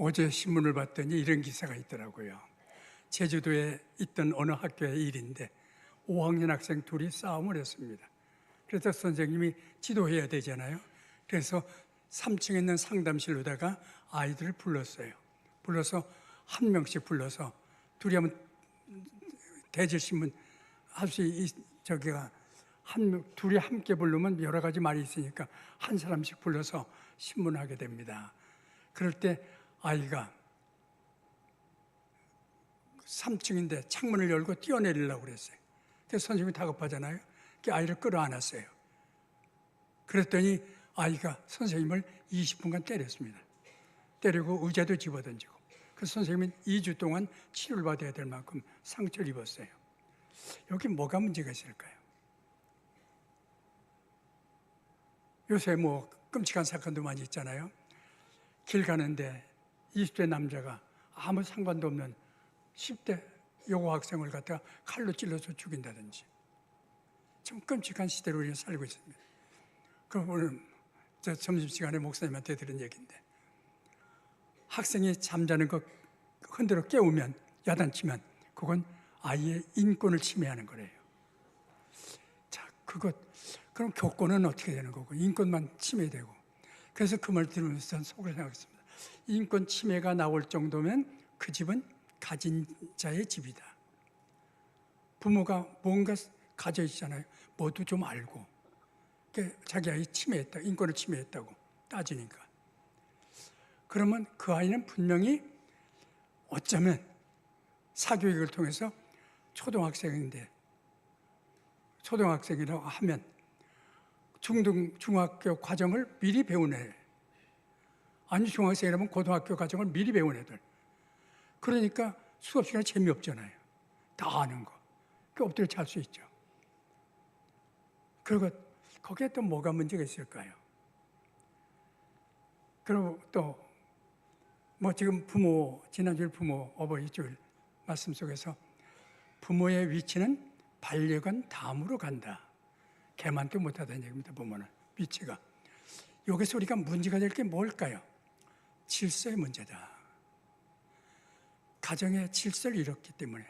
어제 신문을 봤더니 이런 기사가 있더라고요. 제주도에 있던 어느 학교의 일인데 5학년 학생 둘이 싸움을 했습니다. 그래서 선생님이 지도해야 되잖아요. 그래서 3층에 있는 상담실로다가 아이들을 불렀어요. 불러서 한 명씩 불러서 둘이 하면 대질신문 할 수 저기가 둘이 함께 부르면 여러 가지 말이 있으니까 한 사람씩 불러서 신문하게 됩니다. 그럴 때 아이가 3층인데 창문을 열고 뛰어내리려고 그랬어요. 그래서 선생님이 다급하잖아요. 그 아이를 끌어안았어요. 그랬더니 아이가 선생님을 20분간 때렸습니다. 때리고 의자도 집어던지고. 그래서 선생님은 2주 동안 치료를 받아야 될 만큼 상처를 입었어요. 여기 뭐가 문제가 있을까요? 요새 뭐 끔찍한 사건도 많이 있잖아요. 길 가는데 20대 남자가 아무 상관도 없는 10대 여고 학생을 갖다가 칼로 찔러서 죽인다든지. 참 끔찍한 시대로 우리는 살고 있습니다. 그럼 오늘 저 점심시간에 목사님한테 들은 얘기인데, 학생이 잠자는 거 흔들어 깨우면, 야단치면 그건 아이의 인권을 침해하는 거래요. 자, 그럼 교권은 어떻게 되는 거고, 인권만 침해되고. 그래서 그 말 들으면서 저는 속으로 생각했습니다. 인권 침해가 나올 정도면 그 집은 가진 자의 집이다. 부모가 뭔가 가져 있잖아요. 뭐도 좀 알고. 자기 아이 침해했다, 인권을 침해했다고 따지니까. 그러면 그 아이는 분명히 어쩌면 사교육을 통해서 초등학생이라고 하면 중학교 과정을 미리 배운 애, 아니 중학생이라면 고등학교 과정을 미리 배운 애들. 그러니까 수업 시간에 재미없잖아요. 다 아는 거. 그 엎드려 잘 수 있죠. 그리고 거기에 또 뭐가 문제가 있을까요? 그리고 또 뭐 지금 지난주에 부모 어버이주일 말씀 속에서 부모의 위치는 반려견 다음으로 간다. 개만도 못하다는 얘기입니다. 부모는 위치가. 여기서 우리가 문제가 될 게 뭘까요? 질서의 문제다. 가정의 질서를 잃었기 때문에.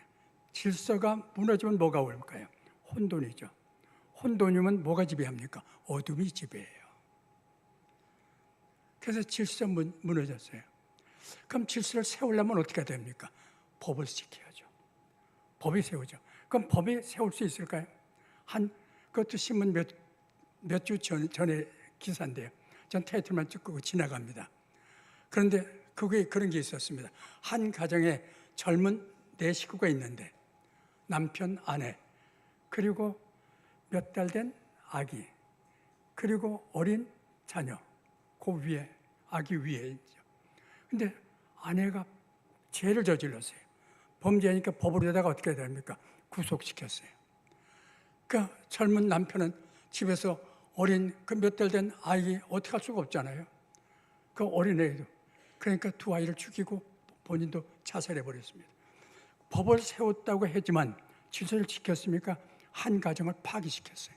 질서가 무너지면 뭐가 올까요? 혼돈이죠. 혼돈이면 뭐가 지배합니까? 어둠이 지배해요. 그래서 질서 무너졌어요. 그럼 질서를 세우려면 어떻게 됩니까? 법을 지켜야죠. 법이 세우죠. 그럼 법이 세울 수 있을까요? 그것도 신문 몇 주 전에 기사인데요. 전 타이틀만 찍고 지나갑니다. 그런데 그게 그런 게 있었습니다. 한 가정에 젊은 4식구가 있는데 남편, 아내, 그리고 몇 달 된 아기, 그리고 어린 자녀, 그 위에, 아기 위에 있죠. 근데 아내가 죄를 저질렀어요. 범죄하니까 법으로다가 어떻게 해야 됩니까? 구속시켰어요. 그러니까 젊은 남편은 집에서 어린 그 몇 달 된 아이 어떻게 할 수가 없잖아요. 그 어린애도. 그러니까 두 아이를 죽이고 본인도 자살해버렸습니다. 법을 세웠다고 했지만 질서를 지켰습니까? 한 가정을 파기시켰어요.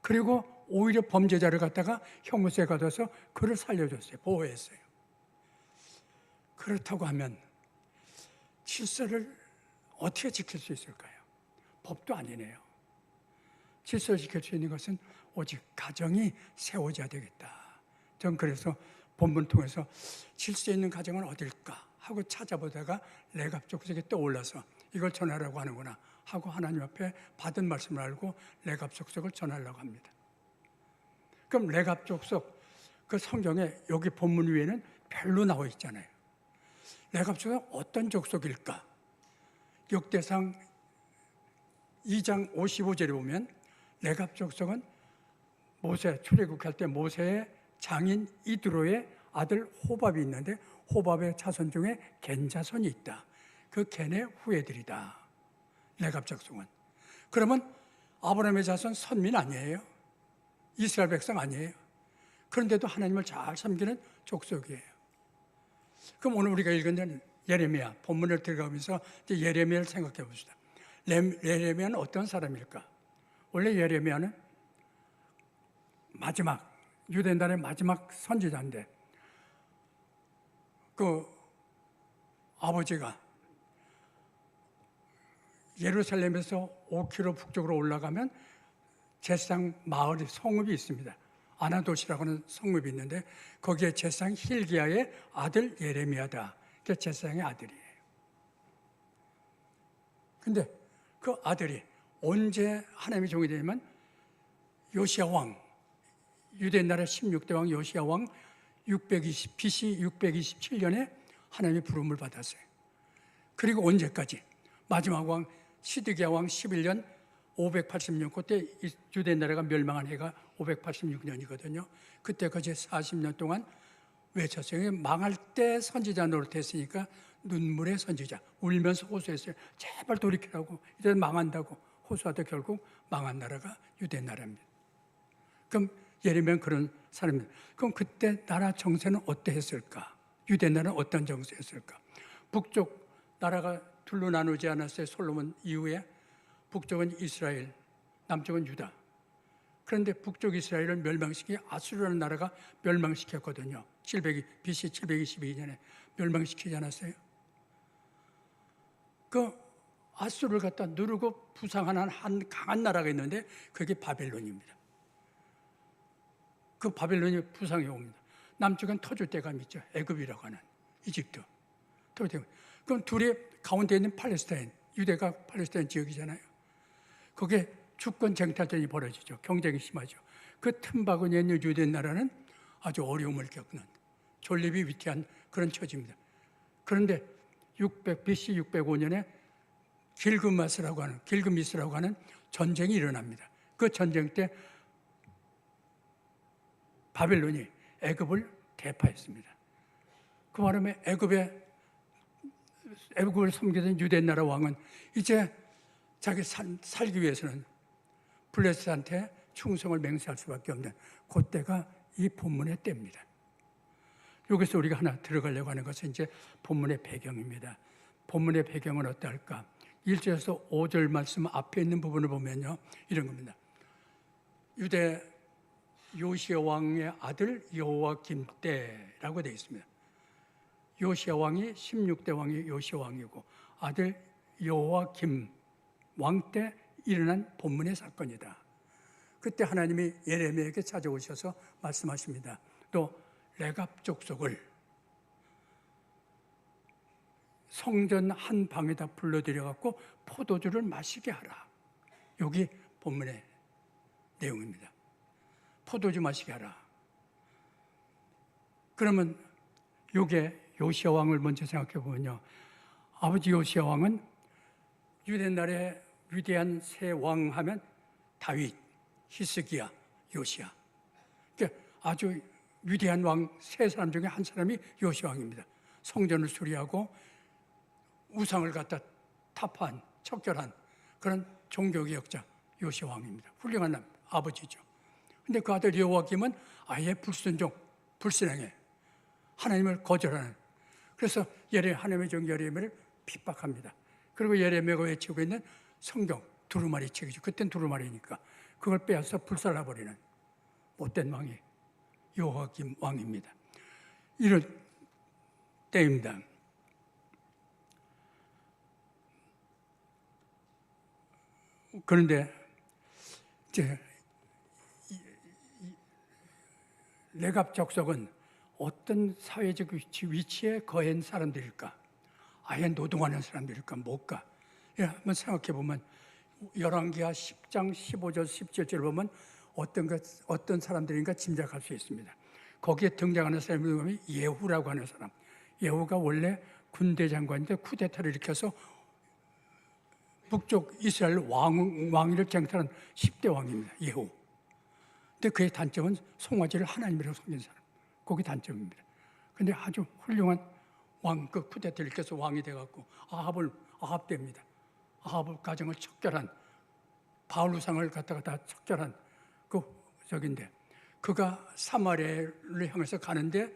그리고 오히려 범죄자를 갖다가 형무소에 가둬서 그를 살려줬어요. 보호했어요. 그렇다고 하면 질서를 어떻게 지킬 수 있을까요? 법도 아니네요. 질서를 지킬 수 있는 것은 오직 가정이 세워져야 되겠다. 전 그래서 본문 통해서 질서 있는 가정은 어딜까 하고 찾아보다가 레갑족속에 떠올라서 이걸 전하라고 하는구나 하고 하나님 앞에 받은 말씀을 알고 레갑족속을 전하려고 합니다. 그럼 레갑족속 그 성경에 여기 본문 위에는 별로 나와 있잖아요. 레갑족은 어떤 족속일까? 역대상 2장 55절에 보면 레갑족속은 모세 출애굽할 때 모세의 장인 이드로의 아들 호밥이 있는데 호밥의 자손 중에 겐 자손이 있다. 그 겐의 후예들이다. 레갑족속은. 그러면 아브라함의 자손 선민 아니에요? 이스라엘 백성 아니에요? 그런데도 하나님을 잘 섬기는 족속이에요. 그럼 오늘 우리가 읽은 예레미야 본문을 들어가면서 이제 예레미야를 생각해 봅시다. 예레미야는 어떤 사람일까? 원래 예레미야는 마지막 유대인단의 마지막 선지자인데 그 아버지가 예루살렘에서 5km 북쪽으로 올라가면 제사장 마을이 성읍이 있습니다. 아나돗이라고 하는 성읍이 있는데 거기에 제사장 힐기야의 아들 예레미야다. 그게 제사장의 아들이에요. 근데 그 아들이 언제 하나님의 종이 되냐면 요시야 왕, 유대 나라 16대 왕 요시야 왕 BC 627년에 하나님의 부름을 받았어요. 그리고 언제까지? 마지막 왕 시드기야 왕 11년 580년, 그때 유대 나라가 멸망한 해가 586년이거든요. 그때까지 40년 동안 외쳤어요. 망할 때 선지자 노릇했으니까 눈물의 선지자, 울면서 호소했어요. 제발 돌이키라고. 이제 망한다고 호소하다 결국 망한 나라가 유대 나라입니다. 그럼 예레미야는 그런 사람입니다. 그럼 그때 나라 정세는 어떠했을까? 유대 나라는 어떤 정세였을까? 북쪽 나라가 둘로 나누지 않았어요. 솔로몬 이후에 북쪽은 이스라엘, 남쪽은 유다. 그런데 북쪽 이스라엘을 멸망시키 아수르라는 나라가 멸망시켰거든요. BC 722년에 멸망시키지 않았어요? 그 아수르를 갖다 누르고 부상하는 한 강한 나라가 있는데 그게 바벨론입니다. 그 바벨론이 부상해 옵니다. 남쪽은 터줏대감이 있죠. 애굽이라고 하는 이집트. 터줏대감. 그럼 둘이 가운데 있는 팔레스타인, 유대가 팔레스타인 지역이잖아요. 거기에 주권 쟁탈전이 벌어지죠. 경쟁이 심하죠. 그 틈바구니에 있는 유대 나라는 아주 어려움을 겪는 존립이 위태한 그런 처지입니다. 그런데 BC 605년에 길그미스라고 하는 전쟁이 일어납니다. 그 전쟁 때 바벨론이 애굽을 대파했습니다. 그 바람에 애굽을 섬기던 유대 나라 왕은 이제 자기 살기 위해서는 블레셋한테 충성을 맹세할 수밖에 없는 그때가 이 본문의 때입니다. 여기서 우리가 하나 들어가려고 하는 것은 이제 본문의 배경입니다. 본문의 배경은 어떨까? 1절에서 5절 말씀 앞에 있는 부분을 보면요, 이런 겁니다. 유대 요시야 왕의 아들 여호와김 때라고 되어 있습니다. 요시야 왕이 16대 왕이 요시야 왕이고 아들 여호와김 왕 때 일어난 본문의 사건이다. 그때 하나님이 예레미야에게 찾아오셔서 말씀하십니다. 또 레갑 족속을 성전 한 방에다 불러들여갖고 포도주를 마시게 하라. 여기 본문의 내용입니다. 포도주 마시게 하라. 그러면 요게 요시야 왕을 먼저 생각해 보면요, 아버지 요시야 왕은 유대 나라의 위대한 세 왕 하면 다윗, 히스기야, 요시야. 그러니까 아주 위대한 왕 세 사람 중에 한 사람이 요시야 왕입니다. 성전을 수리하고 우상을 갖다 타파한, 척결한 그런 종교개혁자 요시야 왕입니다. 훌륭한 아버지죠. 근데 그 아들 여호와김은 아예 불순종, 불신앙해. 하나님을 거절하는. 그래서 하나님의 종 예레미야를 핍박합니다. 그리고 예레미야가 외치고 있는 성경 두루마리 책이죠. 그땐 두루마리니까 그걸 빼앗아 불살라버리는 못된 왕이 여호와김 왕입니다. 이런 때입니다. 그런데 이제 레갑 족속은 어떤 사회적 위치에 거한 사람들일까? 아예 노동하는 사람들일까? 뭘까? 한번 생각해 보면 열왕기하 10장 15절 17절 보면 어떤 사람들인가 짐작할 수 있습니다. 거기에 등장하는 사람이 누구냐면 예후라고 하는 사람. 예후가 원래 군대 장관인데 쿠데타를 일으켜서 북쪽 이스라엘 왕위를 쟁탈한 10대 왕입니다. 예후. 근데 그의 단점은 송아지를 하나님이라고 섬긴 사람. 그게 단점입니다. 근데 아주 훌륭한 왕, 그 쿠데타를 일으켜서 왕이 돼갖고 아합 때입니다. 아합 가정을 척결한, 바알 우상을 갖다가 다 척결한 저긴데, 그가 사마리아를 향해서 가는데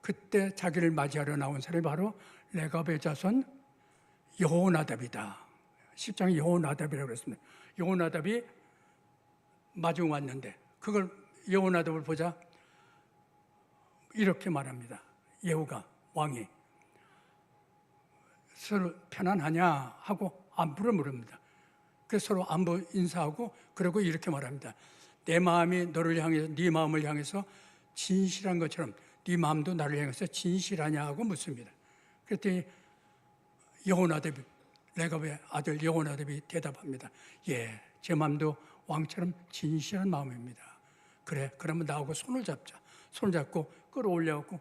그때 자기를 맞이하러 나온 사람이 바로 레갑의 자손 여호나답이다. 10장에 여호나답이라고 그랬습니다. 여호나답이 마중 왔는데 그걸 여호나답을 보자 이렇게 말합니다. 예후가 왕이 서로 편안하냐 하고 안부를 물습니다. 그래서 서로 안부 인사하고 그러고 이렇게 말합니다. 내 마음이 너를 향해서 네 마음을 향해서 진실한 것처럼 네 마음도 나를 향해서 진실하냐 하고 묻습니다. 그랬더니 여호나답이 레갑의 아들 여호나답이 대답합니다. 예, 제 마음도 왕처럼 진실한 마음입니다. 그래, 그러면 나하고 손을 잡자. 손을 잡고 끌어올려갖고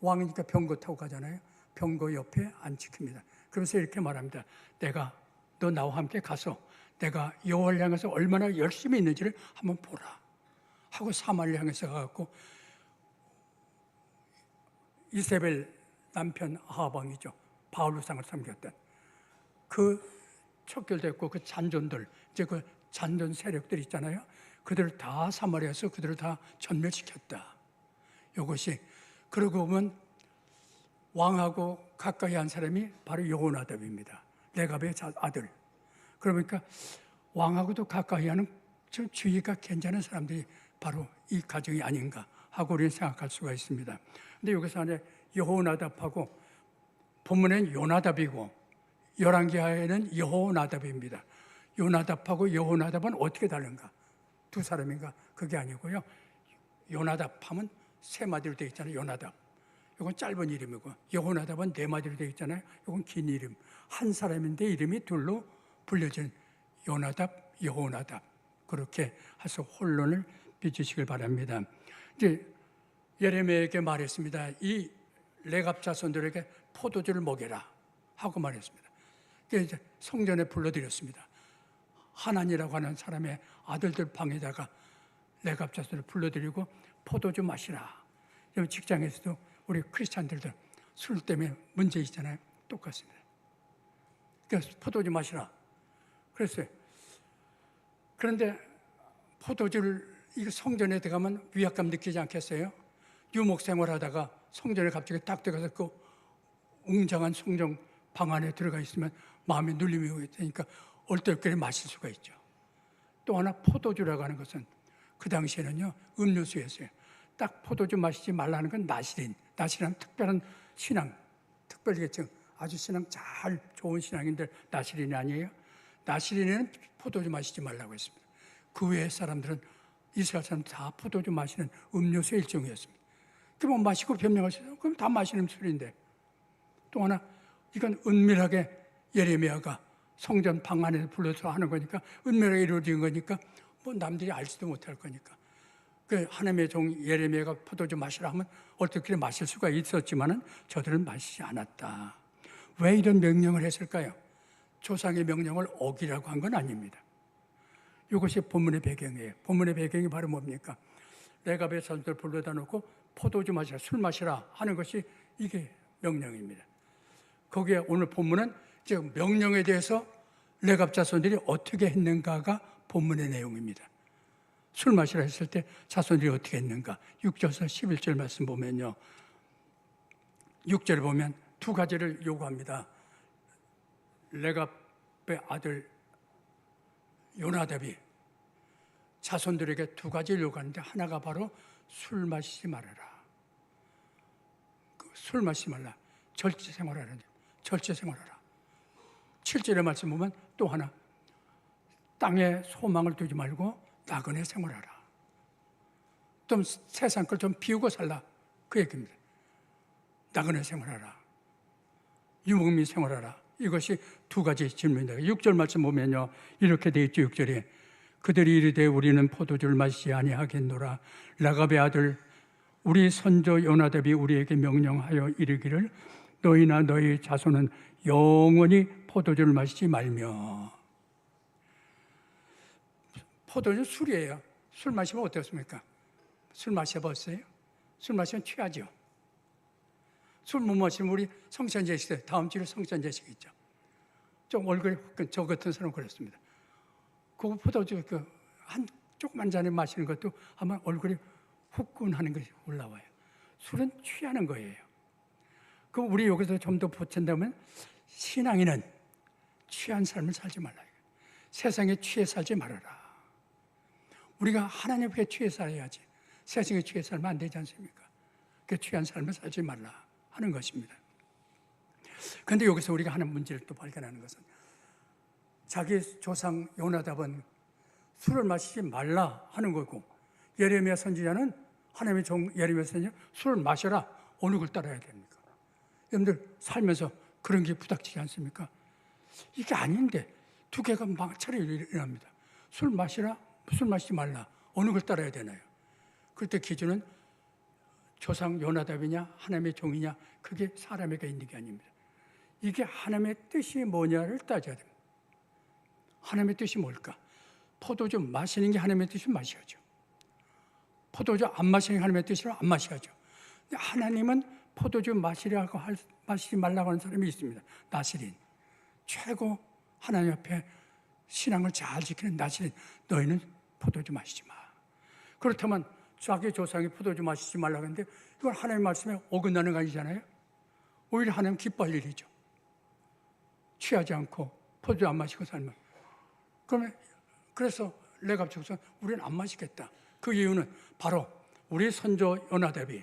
왕이니까 병거 타고 가잖아요. 병거 옆에 앉힙니다. 그러면서 이렇게 말합니다. 내가 너 나와 함께 가서 내가 여호와를 향해서 얼마나 열심히 있는지를 한번 보라 하고 사마리를 향해서 가갖고 이세벨 남편 아합 왕이죠. 바알 우상을 섬겼던 그 척결됐고 그 잔존들, 이제 그 잔존 세력들 있잖아요. 그들을 다 사마리아에서 그들을 다 전멸시켰다. 이것이 그러고 보면 왕하고 가까이 한 사람이 바로 여호나답입니다. 레갑의 아들. 그러니까 왕하고도 가까이 하는 좀 주의가 괜찮은 사람들이 바로 이 가정이 아닌가 하고 우리는 생각할 수가 있습니다. 근데 여기서 안에 여호나답하고 본문엔 요나답이고 열왕기하에는 여호나답입니다. 요나답하고 여호나답은 어떻게 다른가? 두 사람인가? 그게 아니고요. 요나답하면 세 마디로 되어 있잖아요. 요나답. 이건 짧은 이름이고 여호나답은 네 마디로 되어 있잖아요. 이건 긴 이름. 한 사람인데 이름이 둘로 불려진 요나답, 여호나답. 그렇게 해서 혼론을 빚으시길 바랍니다. 이제 예레미야에게 말했습니다. 이 레갑 자손들에게 포도주를 먹여라 하고 말했습니다. 그래서 이제 성전에 불러들였습니다. 하난이라고 하는 사람의 아들들 방에다가 레갑 자손을 불러들이고 포도주 마시라. 직장에서도 우리 크리스찬들도 술 때문에 문제 있잖아요. 똑같습니다. 그래서 포도주 마시라. 그랬어요. 그런데 포도주를 이 성전에 들어가면 위압감 느끼지 않겠어요? 유목 생활하다가 성전에 갑자기 딱 들어가서 그 웅장한 성전 방 안에 들어가 있으면 마음에 눌림이 오게 되니까 얼떨결에 마실 수가 있죠. 또 하나 포도주라고 하는 것은 그 당시에는요 음료수였어요. 딱 포도주 마시지 말라는 건 나시린. 나시린은 특별한 신앙, 특별계층, 아주 신앙 잘 좋은 신앙인들 나시린이 아니에요. 나시린에는 포도주 마시지 말라고 했습니다. 그 외의 사람들은 이스라엘 사람 다 포도주 마시는 음료수의 일종이었습니다. 그럼 마시고 변명하시죠. 그럼 다 마시는 술인데. 또 하나 이건 은밀하게 예레미야가 성전 방 안에 불러서 하는 거니까 은밀하게 이루어진 거니까 뭐 남들이 알지도 못할 거니까. 그 하나님의 종 예레미야가 포도주 마시라 하면 어떻게 마실 수가 있었지만은 저들은 마시지 않았다. 왜 이런 명령을 했을까요? 조상의 명령을 어기라고 한 건 아닙니다. 이것이 본문의 배경이에요. 본문의 배경이 바로 뭡니까? 레갑의 자손들 불러다 놓고 포도주 마시라, 술 마시라 하는 것이 이게 명령입니다. 거기에 오늘 본문은 지금 명령에 대해서 레갑 자손들이 어떻게 했는가가 본문의 내용입니다. 술 마시라 했을 때 자손들이 어떻게 했는가? 6절에서 11절 말씀 보면요. 6절을 보면 두 가지를 요구합니다. 레갑의 아들 요나답이 자손들에게 두 가지를 요구하는데 하나가 바로 술 마시지 말아라. 술 마시지 말라. 절제 생활하라. 절제 생활하라. 7절의 말씀 보면 또 하나 땅에 소망을 두지 말고 나그네 생활하라. 좀 세상 걸 좀 비우고 살라. 그 얘기입니다. 나그네 생활하라. 유목민 생활하라. 이것이 두 가지 질문입니다. 6절 말씀 보면요. 이렇게 되어 있죠. 6절에 그들이 이르되 우리는 포도주를 마시지 아니하겠노라. 라갑의 아들 우리 선조 요나답이 우리에게 명령하여 이르기를 너희나 너희 자손은 영원히 포도주를 마시지 말며. 포도주는 술이에요. 술 마시면 어떻습니까? 술 마셔봤어요? 술 마시면 취하죠. 술 못 마시면 우리 성찬제식 때 다음 주에 성찬제식 있죠. 좀 얼굴이 저 같은 사람 그렇습니다. 그 포도주 한 조그만 잔에 마시는 것도 아마 얼굴이 후끈하는 것이 올라와요. 술은 취하는 거예요. 그럼 우리 여기서 좀 더 보탠다면 신앙인은 취한 삶을 살지 말라. 세상에 취해 살지 말아라. 우리가 하나님께 취해 살아야지. 세상에 취해 살면 안 되지 않습니까? 그 취한 삶을 살지 말라 하는 것입니다. 그런데 여기서 우리가 하는 문제를 또 발견하는 것은 자기 조상 요나답은 술을 마시지 말라 하는 거고 예레미야 선지자는 하나님의 종 예레미야 선지자 술을 마셔라 어느 걸 따라야 됩니까? 여러분들 살면서 그런 게 부닥치지 않습니까? 이게 아닌데 두 개가 마찰이 일어납니다. 술 마시라, 술 마시지 말라 어느 걸 따라야 되나요? 그때 기준은 조상 요나답이냐 하나님의 종이냐 그게 사람에게 있는 게 아닙니다. 이게 하나님의 뜻이 뭐냐를 따져야 됩니다. 하나님의 뜻이 뭘까? 포도주 마시는 게 하나님의 뜻이면 마셔야죠. 포도주 안 마시는 게 하나님의 뜻이라 안 마셔야죠. 근데 하나님은 포도주 마시지 말라고 하는 사람이 있습니다. 나시린. 최고 하나님 앞에 신앙을 잘 지키는 나시린. 너희는 포도주 마시지 마. 그렇다면 자기 조상이 포도주 마시지 말라고 했는데 이건 하나님 말씀에 어긋나는 거 아니잖아요. 오히려 하나님 기뻐할 일이죠. 취하지 않고 포도주 안 마시고 살면. 그러면 그래서 레갑 족속은 우리는 안 마시겠다. 그 이유는 바로 우리 선조 요나답이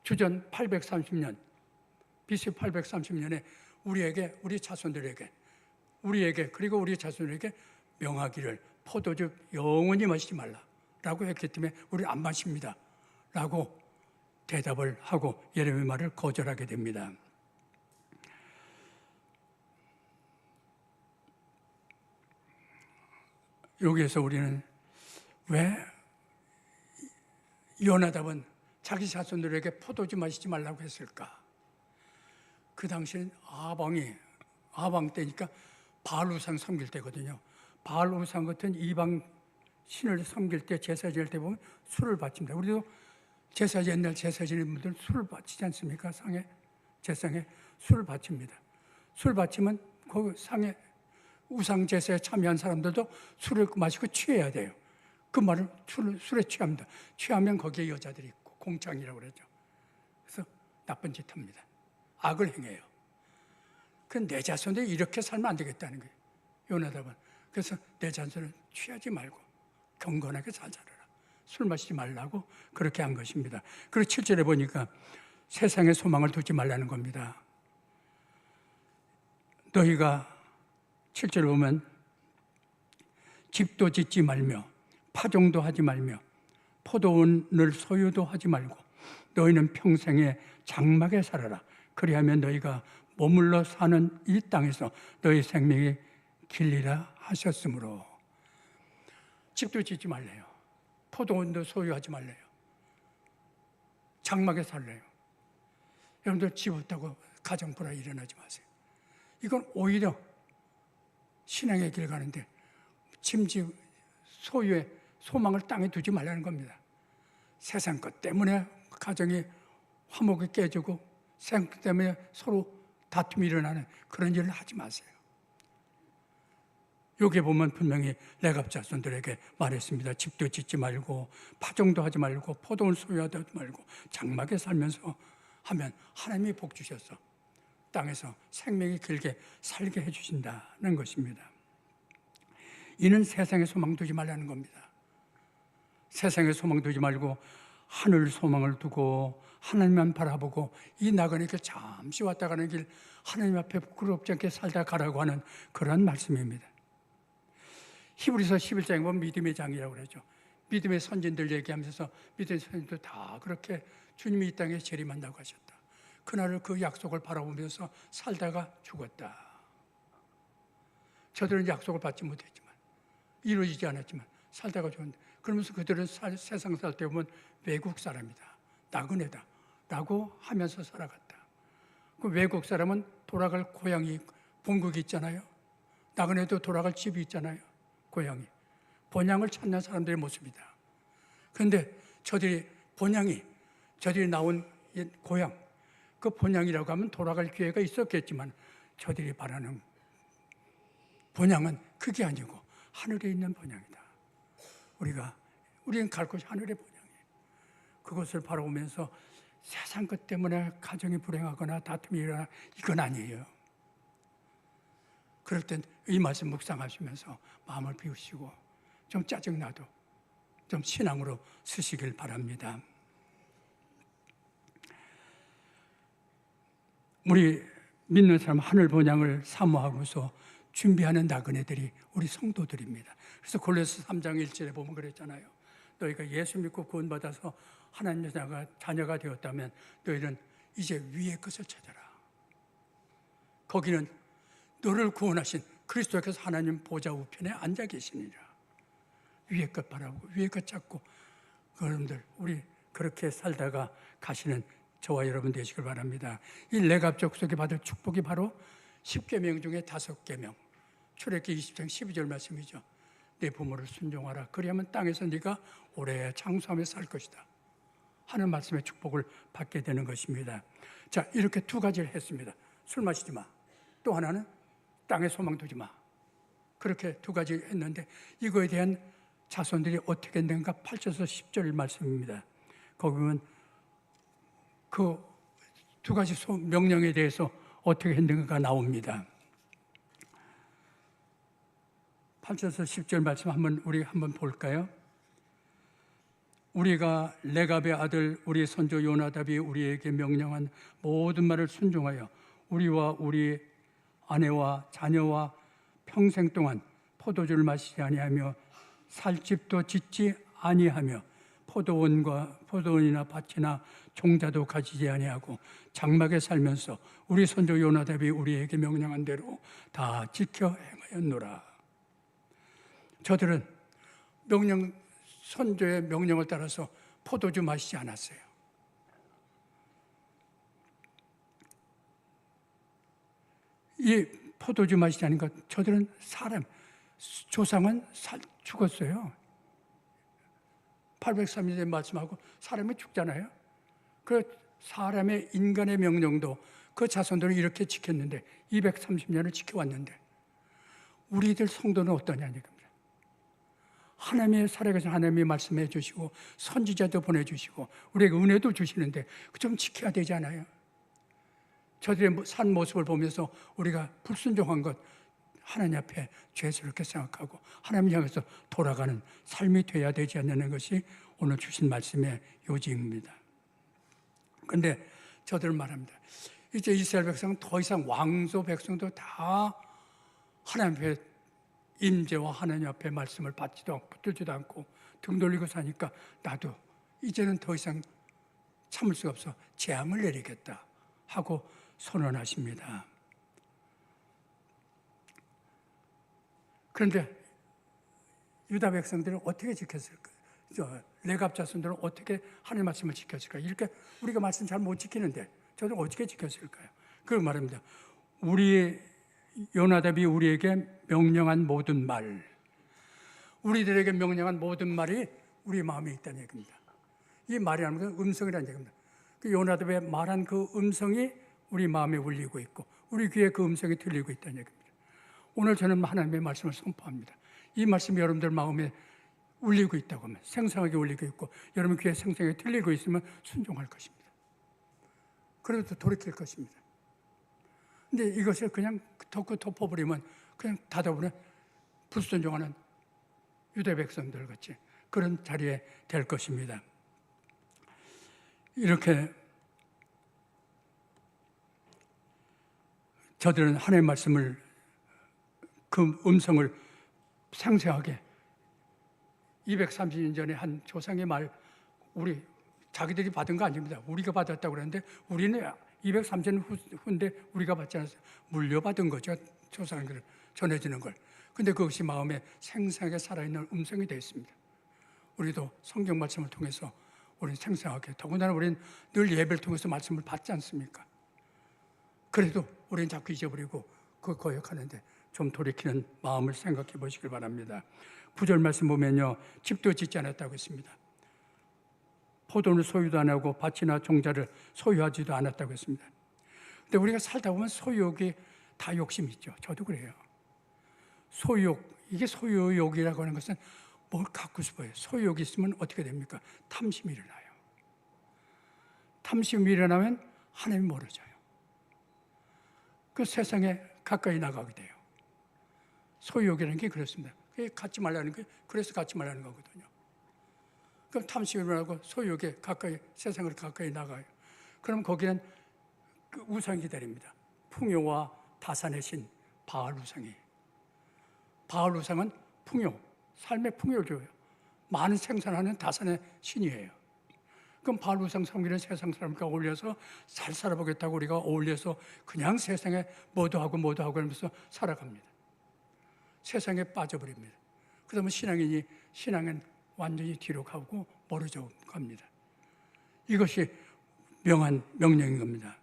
주전 830년 BC 830년에 우리에게 우리 자손들에게 그리고 우리 자손들에게 명하기를 포도주 영원히 마시지 말라라고 했기 때문에 우리 안 마십니다 라고 대답을 하고 예레미야 말을 거절하게 됩니다. 여기에서 우리는 왜 요나답은 자기 자손들에게 포도주 마시지 말라고 했을까? 그 당시엔 아방 때니까 바알우상 섬길 때거든요. 바알우상 같은 이방 신을 섬길 때 제사 지낼 때 보면 술을 바칩니다. 우리도 옛날 제사 지내는 분들 술을 바치지 않습니까? 제상에 술을 바칩니다. 술 바치면 그 상에 우상 제사에 참여한 사람들도 술을 마시고 취해야 돼요. 그 말은 술에 취합니다. 취하면 거기에 여자들이 있고 공창이라고 그러죠. 그래서 나쁜 짓 합니다. 악을 행해요. 그 내 자손들이 이렇게 살면 안 되겠다는 거예요. 요나답은. 그래서 내 자손은 취하지 말고 경건하게 잘 살아라. 술 마시지 말라고 그렇게 한 것입니다. 그리고 7절에 보니까 세상에 소망을 두지 말라는 겁니다. 너희가 7절에 보면 집도 짓지 말며 파종도 하지 말며 포도원을 소유도 하지 말고 너희는 평생에 장막에 살아라. 그리하면 너희가 머물러 사는 이 땅에서 너희 생명이 길리라 하셨으므로 집도 짓지 말래요. 포도원도 소유하지 말래요. 장막에 살래요. 여러분들 집 없다고 가정 불화 일어나지 마세요. 이건 오히려 신앙의 길 가는데 짐짓 소유의 소망을 땅에 두지 말라는 겁니다. 세상 것 때문에 가정이 화목이 깨지고 세상 것 때문에 서로 다툼이 일어나는 그런 일을 하지 마세요. 여기에 보면 분명히 레갑 자손들에게 말했습니다. 집도 짓지 말고 파종도 하지 말고 포도를 소유하지 말고 장막에 살면서 하면 하나님이 복 주셔서 땅에서 생명이 길게 살게 해주신다는 것입니다. 이는 세상에 소망 두지 말라는 겁니다. 세상에 소망 두지 말고 하늘 소망을 두고 하나님만 바라보고 이 나가는 길 잠시 왔다 가는 길 하나님 앞에 부끄럽지 않게 살다 가라고 하는 그런 말씀입니다. 히브리서 11장에 보면 믿음의 장이라고 그러죠. 믿음의 선진들 얘기하면서 믿음의 선진들 다 그렇게 주님이 이 땅에 재림한다고 하셨다. 그날을 그 약속을 바라보면서 살다가 죽었다. 저들은 약속을 받지 못했지만 이루어지지 않았지만 살다가 죽었는데 그러면서 그들은 세상 살 때 보면 외국 사람이다. 나그네다. 라고 하면서 살아갔다. 그 외국 사람은 돌아갈 고향이 본국이 있잖아요. 나그네도 돌아갈 집이 있잖아요. 고향이. 본향을 찾는 사람들의 모습이다. 그런데 저들이 나온 고향, 그 본향이라고 하면 돌아갈 기회가 있었겠지만 저들이 바라는 본향은 그게 아니고 하늘에 있는 본향이다. 우리는 갈 곳이 하늘의 본향이에요. 그것을 바라보면서 세상 것 때문에 가정이 불행하거나 다툼이 일어나 이건 아니에요. 그럴 땐 이 말씀 묵상하시면서 마음을 비우시고 좀 짜증나도 좀 신앙으로 쓰시길 바랍니다. 우리 믿는 사람 하늘 본향을 사모하고서 준비하는 나그네들이 우리 성도들입니다. 그래서 골로새 3장 1절에 보면 그랬잖아요. 너희가 예수 믿고 구원받아서 하나님의 자녀가 되었다면 너희는 이제 위의 것을 찾아라. 거기는 너를 구원하신 그리스도께서 하나님 보좌 우편에 앉아 계시니라. 위의 것 바라보고 위의 것 찾고, 여러분들 우리 그렇게 살다가 가시는 저와 여러분 되시길 바랍니다. 이 레갑 족속이 받을 축복이 바로 10계명 중에 5계명, 출애굽기 20장 12절 말씀이죠. 내 부모를 순종하라. 그리하면 땅에서 네가 오래 장수하며 살 것이다 하는 말씀의 축복을 받게 되는 것입니다. 자, 이렇게 2가지를 했습니다. 술 마시지 마. 또 하나는 땅에 소망 두지 마. 그렇게 2가지 했는데 이거에 대한 자손들이 어떻게 했는가 8절에서 10절 말씀입니다. 거기 보면 그 2가지 명령에 대해서 어떻게 했는가 나옵니다. 8절에서 10절 말씀 우리 한번 볼까요? 우리가 레갑의 아들 우리 선조 요나답이 우리에게 명령한 모든 말을 순종하여 우리와 우리 아내와 자녀와 평생 동안 포도주를 마시지 아니하며 살집도 짓지 아니하며 포도원이나 밭이나 종자도 가지지 아니하고 장막에 살면서 우리 선조 요나답이 우리에게 명령한 대로 다 지켜 행하였노라. 저들은 선조의 명령을 따라서 포도주 마시지 않았어요. 이 포도주 마시지 않은 것, 저들은 조상은 죽었어요. 803년에 말씀하고 사람이 죽잖아요. 그 사람의 인간의 명령도 그 자손들은 이렇게 지켰는데 230년을 지켜왔는데 우리들 성도는 어떠냐는 겁니다. 하나님의 살아계신 하나님이 말씀해 주시고 선지자도 보내주시고 우리에게 은혜도 주시는데 좀 지켜야 되지 않아요? 저들의 산 모습을 보면서 우리가 불순종한 것 하나님 앞에 죄스럽게 생각하고 하나님 향해서 돌아가는 삶이 돼야 되지 않는 것이 오늘 주신 말씀의 요지입니다. 그런데 저들은 말합니다. 이제 이스라엘 백성은 더 이상 왕조 백성도 다 하나님 앞에 임재와 하나님 앞에 말씀을 받지도 않고 붙들지도 않고 등 돌리고 사니까 나도 이제는 더 이상 참을 수가 없어 재앙을 내리겠다 하고 선언하십니다. 그런데 유다 백성들은 어떻게 지켰을까? 레갑 자손들은 어떻게 하나님 말씀을 지켰을까? 이렇게 우리가 말씀 잘 못 지키는데 저들은 어떻게 지켰을까요? 그걸 말합니다. 요나답이 우리에게 명령한 모든 말, 우리들에게 명령한 모든 말이 우리 마음에 있다는 얘기입니다. 이 말이라는 것은 음성이라는 얘기입니다. 그 요나답의 말한 그 음성이 우리 마음에 울리고 있고 우리 귀에 그 음성이 들리고 있다는 얘기입니다. 오늘 저는 하나님의 말씀을 선포합니다. 이 말씀이 여러분들 마음에 울리고 있다고 하면 생생하게 울리고 있고 여러분 귀에 생생하게 들리고 있으면 순종할 것입니다. 그래도 돌이킬 것입니다. 근데 이것을 그냥 덮어버리면 그냥 닫아버려 불순종하는 유대 백성들 같이 그런 자리에 될 것입니다. 이렇게 저들은 하나님의 말씀을 그 음성을 상세하게 230년 전에 한 조상의 말 자기들이 받은 거 아닙니다. 우리가 받았다고 그러는데 우리는 230년 후인데 우리가 받지 않았어요. 물려받은 거죠. 조상들 전해지는 걸. 근데 그것이 마음에 생생하게 살아있는 음성이 되어 있습니다. 우리도 성경 말씀을 통해서 우리는 생생하게 더군다나 우리는 늘 예배를 통해서 말씀을 받지 않습니까? 그래도 우리는 자꾸 잊어버리고 그 거역하는데 좀 돌이키는 마음을 생각해 보시길 바랍니다. 9절 말씀 보면요. 집도 짓지 않았다고 했습니다. 포도는 소유도 안 하고 밭이나 종자를 소유하지도 않았다고 했습니다. 근데 우리가 살다 보면 소유욕이 다 욕심이 있죠. 저도 그래요. 소유욕, 이게 소유욕이라고 하는 것은 뭘 갖고 싶어요. 소유욕이 있으면 어떻게 됩니까? 탐심이 일어나요. 탐심이 일어나면 하나님이 멀어져요. 그 세상에 가까이 나가게 돼요. 소유욕이라는 게 그렇습니다. 그게 갖지 말라는 게 그래서 갖지 말라는 거거든요. 그럼 탐심이 일어나고 소유욕에 가까이 세상을 가까이 나가요. 그럼 거기는 그 우상이 기다립니다. 풍요와 다산의 신 바알 우상이. 바알 우상은 풍요, 삶의 풍요를 줘요. 많은 생산하는 다산의 신이에요. 그럼 바알 우상 섬기는 세상 사람과 어울려서 잘 살아보겠다고 우리가 어울려서 그냥 세상에 뭐도 하고 하면서 살아갑니다. 세상에 빠져버립니다. 그러면 신앙은 완전히 뒤로 가고 멀어져 갑니다. 이것이 명한 명령인 겁니다.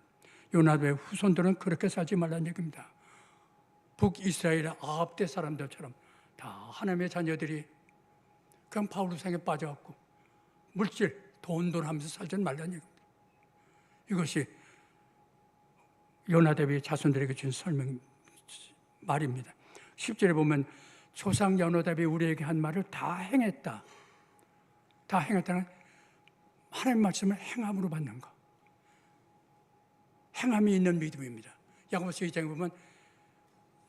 요나단의 후손들은 그렇게 살지 말라는 얘기입니다. 북이스라엘 아합대 사람들처럼 다 하나님의 자녀들이 그냥 바울 우상에 빠져갖고 물질, 돈 하면서 살지 말라는 얘기입니다. 이것이 요나단의 자손들에게 준 설명 말입니다. 10절에 보면 조상 요나단이 우리에게 한 말을 다 행했다. 다 행했다는 하나님의 말씀을 행함으로 받는 것. 행함이 있는 믿음입니다. 야고보서 2장에 보면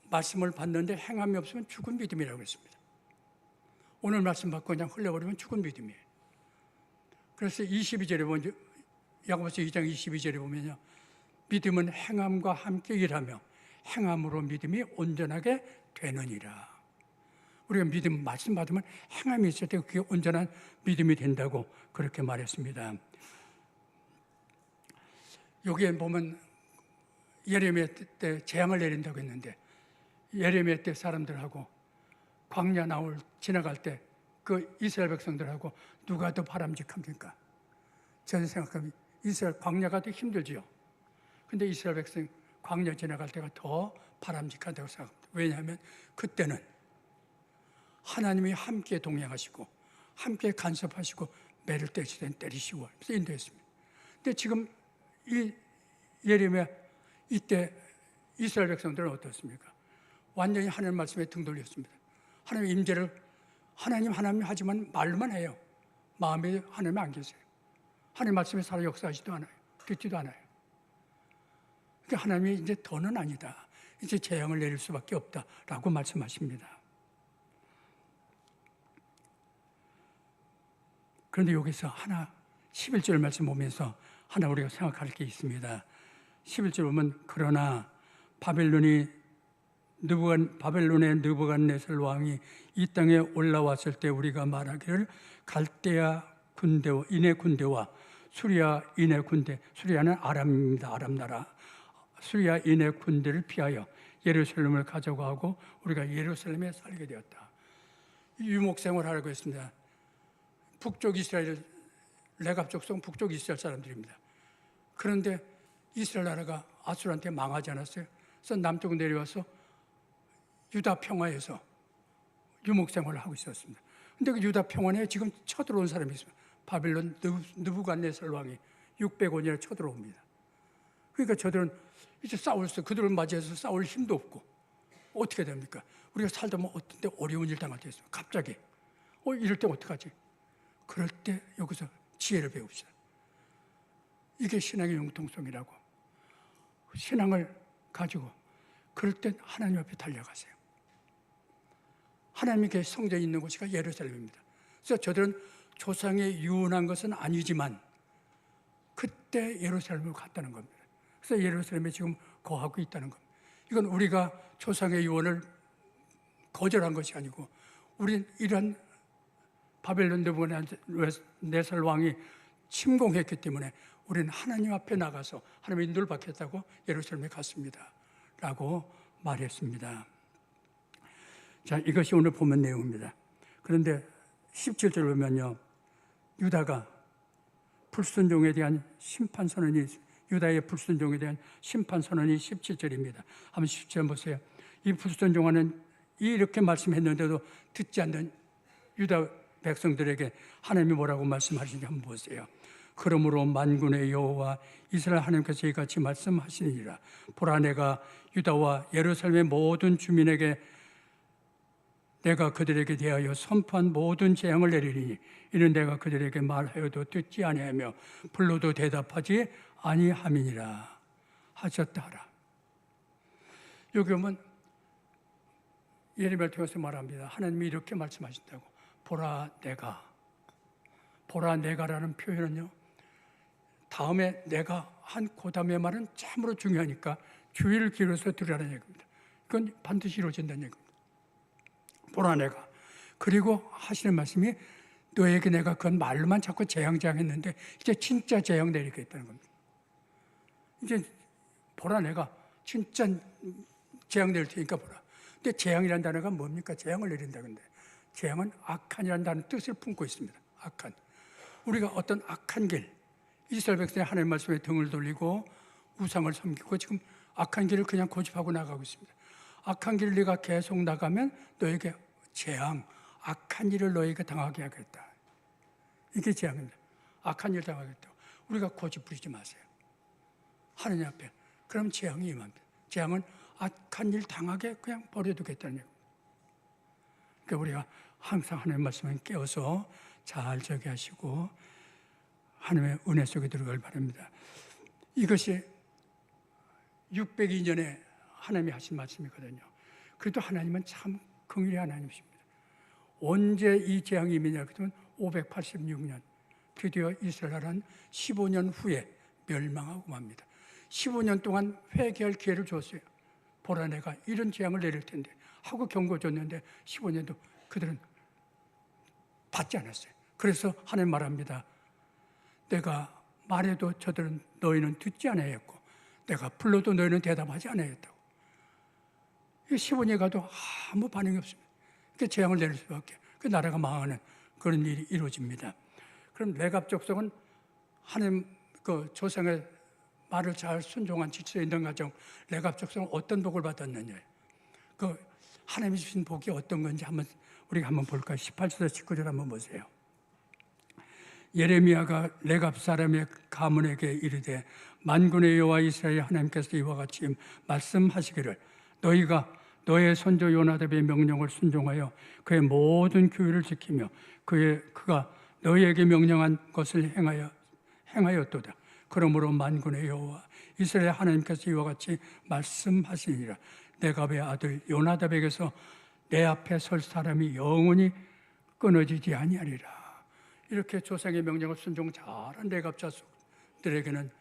말씀을 받는데 행함이 없으면 죽은 믿음이라고 했습니다. 오늘 말씀 받고 그냥 흘려버리면 죽은 믿음이에요. 그래서 22절에 보면 야고보서 2장 22절에 보면요. 믿음은 행함과 함께 일하며 행함으로 믿음이 온전하게 되느니라. 우리가 믿음 말씀 받으면 행함이 있을 때 그게 온전한 믿음이 된다고 그렇게 말했습니다. 여기에 보면 예레미야 때 재앙을 내린다고 했는데 예레미야 때 사람들하고 광야 지나갈 때 그 이스라엘 백성들하고 누가 더 바람직합니까? 저는 생각하면 이스라엘 광야가 더 힘들지요. 근데 이스라엘 백성 광야 지나갈 때가 더 바람직하다고 생각합니다. 왜냐하면 그때는 하나님이 함께 동행하시고 함께 간섭하시고 매를 때리시든 때리시고 인도했습니다. 근데 지금 이 예레미야 이때 이스라엘 백성들은 어떻습니까? 완전히 하나님 말씀에 등 돌렸습니다. 하나님의 임재를 하나님 하지만 말로만 해요. 마음에 하나님 안 계세요. 하나님 말씀에 살아 역사하지도 않아요. 듣지도 않아요. 그러니까 하나님이 이제 더는 아니다. 이제 재앙을 내릴 수밖에 없다라고 말씀하십니다. 그런데 여기서 11절 말씀 보면서 하나 우리가 생각할 게 있습니다. 11절 보면 그러나 바벨론의 느부갓네살 왕이 이 땅에 올라왔을 때 우리가 말하기를 갈대아 군대와 인의 군대와 수리아 인의 군대, 수리아는 아람입니다. 아람 나라. 수리아 인의 군대를 피하여 예루살렘을 가져가고 우리가 예루살렘에 살게 되었다. 유목 생활하라고 했습니다. 북쪽 이스라엘 레갑 족속 북쪽 이스라엘 사람들입니다. 그런데 이스라엘 나라가 아수르한테 망하지 않았어요. 그래서 남쪽으로 내려와서 유다 평화에서 유목 생활을 하고 있었습니다. 그런데 그 유다 평화에 지금 쳐들어온 사람이 있습니다. 바벨론 느부갓네살 왕이 600원이나 쳐들어옵니다. 그러니까 저들은 이제 그들을 맞이해서 싸울 힘도 없고 어떻게 됩니까? 우리가 살다 보면 어떤 때 어려운 일 당할 때 있어요. 갑자기 이럴 때 어떡하지? 그럴 때 여기서 지혜를 배웁시다. 이게 신앙의 융통성이라고. 신앙을 가지고 그럴 땐 하나님 앞에 달려가세요. 하나님께 성전이 있는 곳이 예루살렘입니다. 그래서 저들은 조상에 유언한 것은 아니지만 그때 예루살렘을 갔다는 겁니다. 그래서 예루살렘에 지금 거하고 있다는 겁니다. 이건 우리가 조상의 유언을 거절한 것이 아니고 우린 이런 바벨론 느부갓네살 왕이 침공했기 때문에 우리는 하나님 앞에 나가서 하나님의 인도를 받겠다고 예루살렘에 갔습니다. 라고 말했습니다. 자, 이것이 오늘 본문 내용입니다. 그런데 17절 보면요. 유다가 불순종에 대한 심판 선언이 유다의 불순종에 대한 심판 선언이 17절입니다. 한번 17절 보세요. 이 불순종하는 이렇게 말씀했는데도 듣지 않는 유다 백성들에게 하나님이 뭐라고 말씀하시는지 한번 보세요. 그러므로 만군의 여호와 이스라엘 하나님께서 이같이 말씀하시니라. 보라 내가 유다와 예루살렘의 모든 주민에게 내가 그들에게 대하여 선포한 모든 재앙을 내리니 이는 내가 그들에게 말하여도 듣지 아니하며 불러도 대답하지 아니함이니라 하셨다 하라. 여기 보면 예레미야를 통해서 말합니다. 하나님이 이렇게 말씀하신다고. 보라 내가라는 표현은요 다음에 내가 한 그 다음에 말은 참으로 중요하니까 주의를 기울여서 들으라는 얘기입니다. 그건 반드시 이루어진다는 얘기입니다. 보라 내가. 그리고 하시는 말씀이 너에게 내가 그건 말로만 자꾸 재앙했는데 이제 진짜 재앙 내리겠다는 겁니다. 이제 보라 내가 진짜 재앙 내릴 테니까 보라. 근데 재앙이라는 단어가 뭡니까? 재앙을 내린다. 근데 재앙은 악한이라는 단어 뜻을 품고 있습니다. 악한. 우리가 어떤 악한 길, 이스라엘 백성이 하나님 말씀에 등을 돌리고 우상을 섬기고 지금 악한 길을 그냥 고집하고 나가고 있습니다. 악한 길을 네가 계속 나가면 너에게 재앙, 악한 일을 너에게 당하게 하겠다. 이게 재앙입니다. 악한 일 당하겠다. 우리가 고집 부리지 마세요. 하느님 앞에. 그럼 재앙이 임합니다. 재앙은 악한 일 당하게 그냥 버려두겠다는 얘기입니다. 그러니까 우리가 항상 하나님 말씀을 깨워서 잘 저기 하시고 하나님의 은혜 속에 들어갈 바랍니다. 이것이 602년에 하나님이 하신 말씀이거든요. 그래도 하나님은 참 긍휼의 하나님이십니다. 언제 이 재앙이 임했냐 그러면 586년 드디어 이스라엘은 15년 후에 멸망하고 맙니다. 15년 동안 회개할 기회를 줬어요. 보라 내가 이런 재앙을 내릴 텐데 하고 경고 줬는데 15년도 그들은 받지 않았어요. 그래서 하나님 말합니다. 내가 말해도 저들은 너희는 듣지 않아야겠고 내가 불러도 너희는 대답하지 않아야겠다고. 15년이 가도 아무 반응이 없습니다. 그 재앙을 내릴 수밖에. 그 나라가 망하는 그런 일이 이루어집니다. 그럼 레갑 족속은 하나님 그 조상의 말을 잘 순종한 질서에 있는 가정, 레갑 족속은 어떤 복을 받았느냐. 그 하나님이 주신 복이 어떤 건지 우리가 한번 볼까요? 18절에서 19절 한번 보세요. 예레미야가 레갑 사람의 가문에게 이르되 만군의 여호와 이스라엘 하나님께서 이와 같이 말씀하시기를 너희가 너의 손주 요나답의 명령을 순종하여 그의 모든 규율을 지키며 그가 너희에게 명령한 것을 행하였도다. 그러므로 만군의 여호와 이스라엘 하나님께서 이와 같이 말씀하시니라. 레갑의 아들 요나답에게서 내 앞에 설 사람이 영원히 끊어지지 아니하리라. 이렇게 조상의 명령을 순종 잘한 레갑 자손들에게는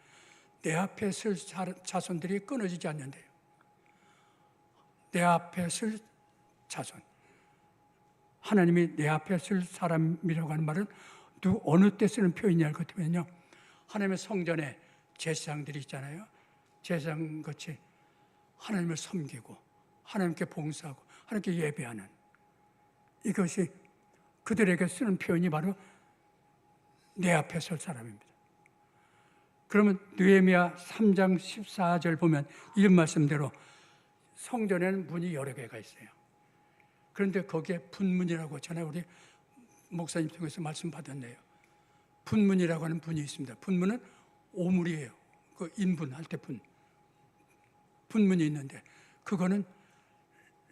내 앞에 설 자손들이 끊어지지 않는데요. 내 앞에 설 자손. 하나님이 내 앞에 설 사람이라고 하는 말은 어느 때 쓰는 표현이냐 그러면요. 하나님의 성전에 제사장들이 있잖아요. 제사장같이 하나님을 섬기고 하나님께 봉사하고 하나님께 예배하는 이것이 그들에게 쓰는 표현이 바로 내 앞에 설 사람입니다. 그러면 느헤미야 3장 14절 보면 이런 말씀대로 성전에는 문이 여러 개가 있어요. 그런데 거기에 분문이라고 전에 우리 목사님 통해서 말씀 받았네요. 분문이라고 하는 분이 있습니다. 분문은 오물이에요. 그 인분할 때 분문이 있는데 그거는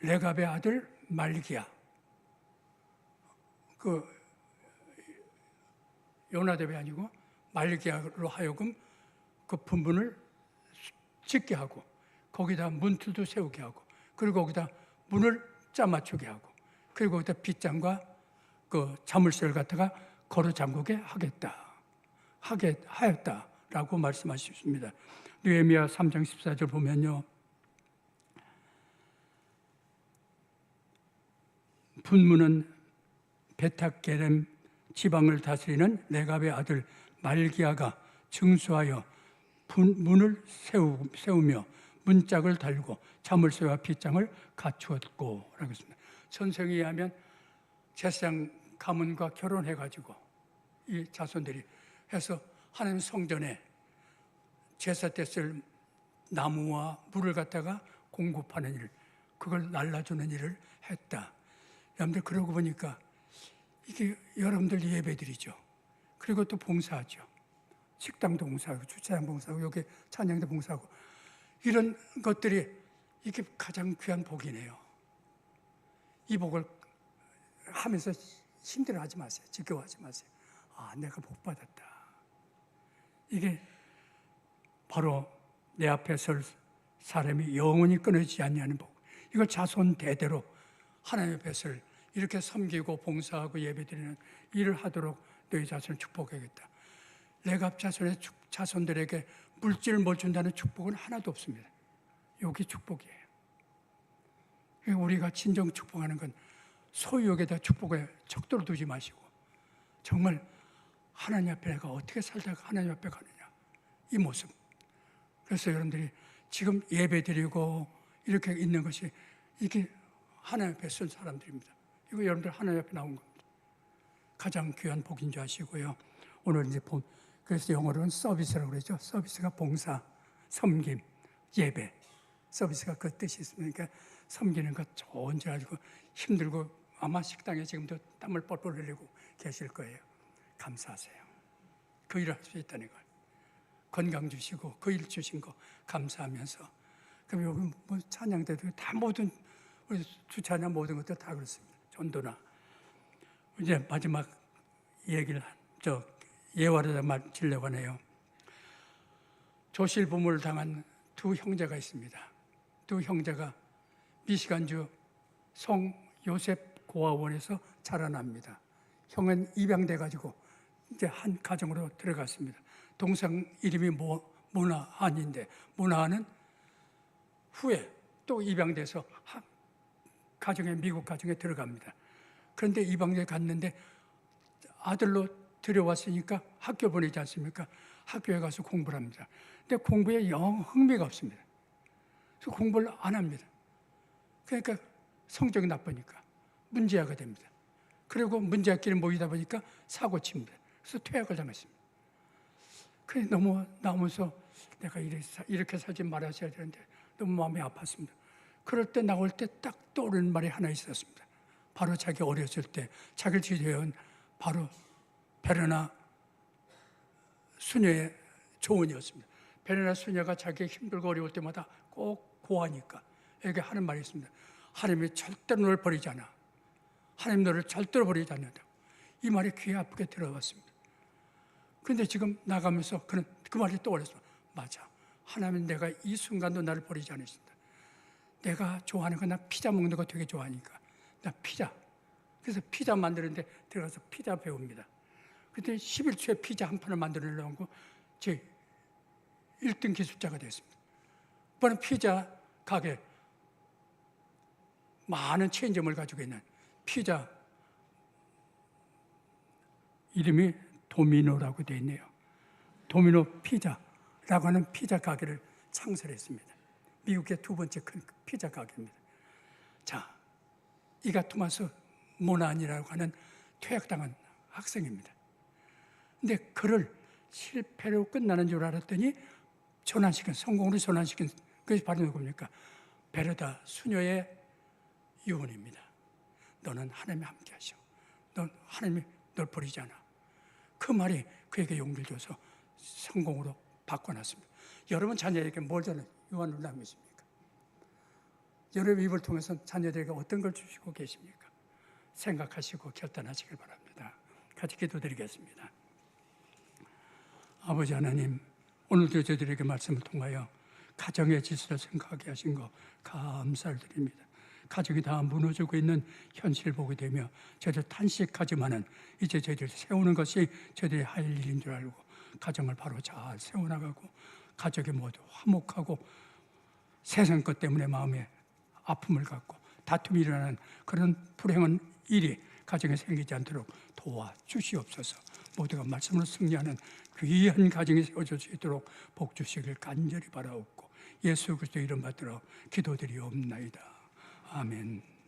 레갑의 아들 말기야. 그 요나답이 아니고 말기야로 하여금 그 분문을 짓게 하고 거기다 문틀도 세우게 하고 그리고 거기다 문을 짜맞추게 하고 그리고 거기다 빗장과 그 자물쇠를 갖다가 걸어 잠그게 하였다라고 말씀하셨습니다. 느헤미야 3장 14절 보면요. 분문은 베탁게렘 지방을 다스리는 레갑의 아들 말기야가 증수하여 문을 세우며 문짝을 달고 자물쇠와 빗장을 갖추었고 라고 했습니다. 선생에 의하면 제사장 가문과 결혼해가지고 이 자손들이 해서 하나님 성전에 제사 때 쓸 나무와 물을 갖다가 공급하는 일, 그걸 날라주는 일을 했다. 여러분들 그러고 보니까 이게 여러분들 예배드리죠. 그리고 또 봉사하죠. 식당도 봉사하고 주차장 봉사하고 여기 찬양도 봉사하고 이런 것들이 이게 가장 귀한 복이네요. 이 복을 하면서 힘들어하지 마세요. 지겨워하지 마세요. 아, 내가 복 받았다. 이게 바로 내 앞에 설 사람이 영원히 끊어지지 아니하는 복. 이걸 자손 대대로 하나님의 뱃을 이렇게 섬기고 봉사하고 예배드리는 일을 하도록 너희 자손을 축복하겠다. 레갑 자손의 자손들에게 물질을 뭘 준다는 축복은 하나도 없습니다. 여기 축복이에요. 우리가 진정 축복하는 건 소유욕에다 축복에 척도를 두지 마시고 정말 하나님 앞에 내가 어떻게 살다가 하나님 앞에 가느냐, 이 모습. 그래서 여러분들이 지금 예배 드리고 이렇게 있는 것이 이게 하나님 앞에 쓴 사람들입니다. 이거 여러분들 하나님 앞에 나온 겁니다. 가장 귀한 복인 줄 아시고요. 오늘 이제 그래서 영어로는 서비스라고 그러죠. 서비스가 봉사, 섬김, 예배. 서비스가 그 뜻이 있으니까 섬기는 것 좋은 줄 알고 힘들고 아마 식당에 지금도 땀을 뻘뻘 흘리고 계실 거예요. 감사하세요. 그 일을 할 수 있다는 걸. 건강 주시고 그 일 주신 거 감사하면서. 그럼 여기 뭐 찬양 때도 다 모든 우리 주찬양 모든 것도 다 그렇습니다. 전도나. 이제 마지막 얘기를 예화를 마치려고 하네요. 조실 부모를 당한 두 형제가 있습니다. 두 형제가 미시간주 성 요셉 고아원에서 자라납니다. 형은 입양돼 가지고 이제 한 가정으로 들어갔습니다. 동생 이름이 모나한인데 모나한은 후에 또 입양돼서 미국 가정에 들어갑니다. 그런데 입양돼 갔는데 아들로 들여왔으니까 학교 보내지 않습니까? 학교에 가서 공부를 합니다. 근데 공부에 영 흥미가 없습니다. 그래서 공부를 안 합니다. 그러니까 성적이 나쁘니까 문제아가 됩니다. 그리고 문제아끼리 모이다 보니까 사고 칩니다. 그래서 퇴학을 당했습니다. 그래 너무 나오면서 내가 이렇게 살지 말았어야 되는데 너무 마음이 아팠습니다. 그럴 때 나올 때 딱 떠오르는 말이 하나 있었습니다. 바로 자기 어렸을 때 자기를 지도해온 바로 베르나 수녀의 조언이었습니다. 베르나 수녀가 자기 힘들고 어려울 때마다 꼭 고하니까 에게 하는 말이 있습니다. 하나님이 절대로 너를 버리지 않아. 하나님 너를 절대로 버리지 않는다. 이 말이 귀에 아프게 들어왔습니다. 그런데 지금 나가면서 그 말이 떠올랐습니다. 맞아. 하나님은 내가 이 순간도 나를 버리지 않으신다. 내가 좋아하는 건 나 피자 먹는 거 되게 좋아하니까 나 피자. 그래서 피자 만드는데 들어가서 피자 배웁니다. 그때 11초에 피자 한 판을 만들려고 제 1등 기술자가 됐습니다. 그는 피자 가게 많은 체인점을 가지고 있는 피자 이름이 도미노라고 되어 있네요. 도미노 피자라고 하는 피자 가게를 창설했습니다. 미국의 두 번째 큰 피자 가게입니다. 자, 이가 토마스 모나한이라고 하는 퇴학당한 학생입니다. 근데 그를 실패로 끝나는 줄 알았더니 성공으로 전환시킨 그것이 바로 누굽니까? 베르다 수녀의 유언입니다. 너는 하나님이 함께 하셔. 하나님이 널 버리지 않아. 그 말이 그에게 용기를 줘서 성공으로 바꿔놨습니다. 여러분 자녀에게 뭘 저는 유언을 남기십니까? 여러분 입을 통해서 자녀들에게 어떤 걸 주시고 계십니까? 생각하시고 결단하시길 바랍니다. 같이 기도드리겠습니다. 아버지 하나님, 오늘도 저희들에게 말씀을 통하여 가정의 질서를 생각하게 하신 거 감사를 드립니다. 가정이 다 무너지고 있는 현실을 보게 되며 저희들 탄식하지만은 이제 저희들 세우는 것이 저희들이 할 일인 줄 알고 가정을 바로 잘 세워나가고 가족이 모두 화목하고 세상 것 때문에 마음에 아픔을 갖고 다툼이 일어나는 그런 불행한 일이 가정에 생기지 않도록 도와주시옵소서. 모두가 말씀으로 승리하는 귀한 가정이 세워질 수 있도록 복 주시길 간절히 바라옵고 예수 그리스도 이름 받들어 기도드리옵나이다. 아멘.